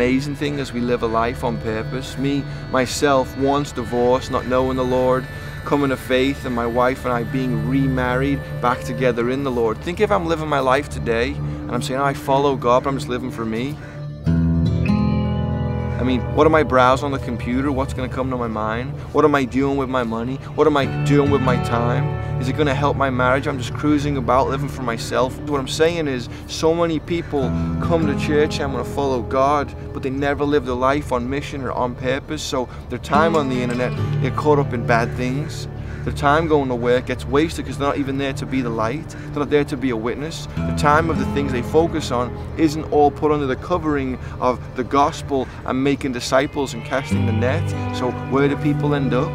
amazing thing as we live a life on purpose. Me, myself, once divorced, not knowing the Lord, coming to faith, and my wife and I being remarried, back together in the Lord. Think if I'm living my life today and I'm saying, oh, I follow God, but I'm just living for me. I mean, what am I browsing on the computer? What's going to come to my mind? What am I doing with my money? What am I doing with my time? Is it going to help my marriage? I'm just cruising about, living for myself. What I'm saying is, so many people come to church and want to follow God, but they never live their life on mission or on purpose. So their time on the internet, get caught up in bad things. Their time going to work gets wasted because they're not even there to be the light. They're not there to be a witness. The time of the things they focus on isn't all put under the covering of the gospel and making disciples and casting the net. So where do people end up?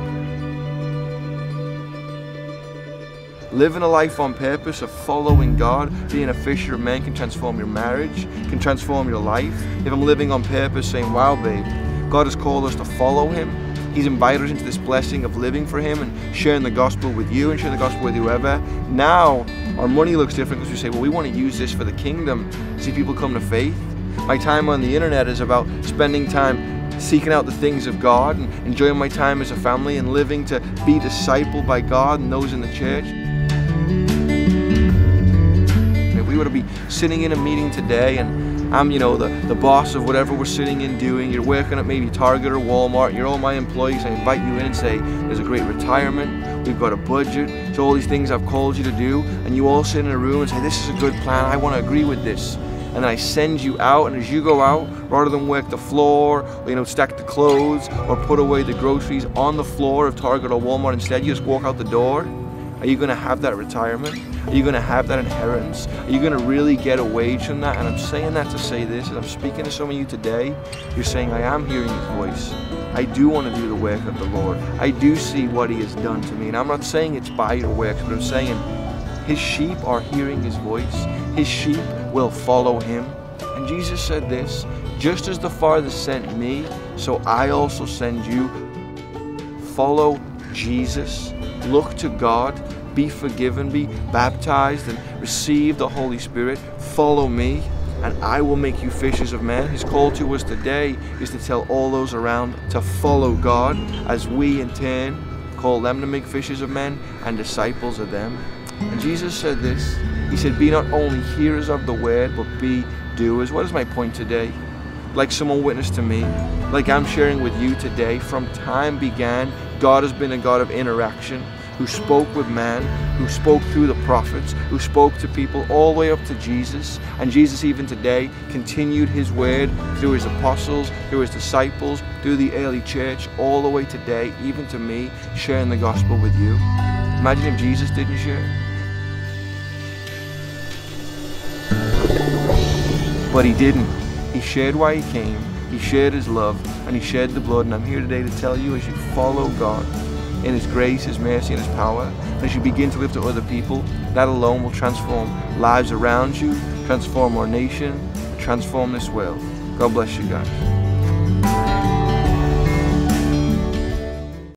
Living a life on purpose of following God, being a fisher of men, can transform your marriage, can transform your life. If I'm living on purpose saying, wow babe, God has called us to follow Him. He's invited us into this blessing of living for Him and sharing the gospel with you and sharing the gospel with whoever. Now, our money looks different because we say, well, we want to use this for the kingdom. See people come to faith. My time on the internet is about spending time seeking out the things of God and enjoying my time as a family and living to be discipled by God and those in the church. If we were to be sitting in a meeting today and I'm, the boss of whatever we're sitting in doing, you're working at maybe Target or Walmart, you're all my employees, I invite you in and say, there's a great retirement, we've got a budget, so all these things I've called you to do, and you all sit in a room and say, this is a good plan, I want to agree with this. And then I send you out, and as you go out, rather than work the floor, stack the clothes, or put away the groceries on the floor of Target or Walmart, instead you just walk out the door. Are you going to have that retirement? Are you going to have that inheritance? Are you going to really get a wage from that? And I'm saying that to say this, as I'm speaking to some of you today, you're saying, I am hearing His voice. I do want to do the work of the Lord. I do see what He has done to me. And I'm not saying it's by your works, but I'm saying His sheep are hearing His voice. His sheep will follow Him. And Jesus said this, just as the Father sent me, so I also send you. Follow Jesus. Look to God, be forgiven, be baptized, and receive the Holy Spirit. Follow me, and I will make you fishers of men. His call to us today is to tell all those around to follow God, as we in turn call them to make fishers of men and disciples of them. And Jesus said this, He said, be not only hearers of the word, but be doers. What is my point today? Like someone witnessed to me, like I'm sharing with you today, from time began, God has been a God of interaction, who spoke with man, who spoke through the prophets, who spoke to people all the way up to Jesus. And Jesus even today continued His word through His apostles, through His disciples, through the early church, all the way today, even to me, sharing the gospel with you. Imagine if Jesus didn't share. But He didn't. He shared why He came, He shared His love, and He shed the blood. And I'm here today to tell you, as you follow God in His grace, His mercy, and His power, and as you begin to live to other people, that alone will transform lives around you, transform our nation, and transform this world. God bless you guys.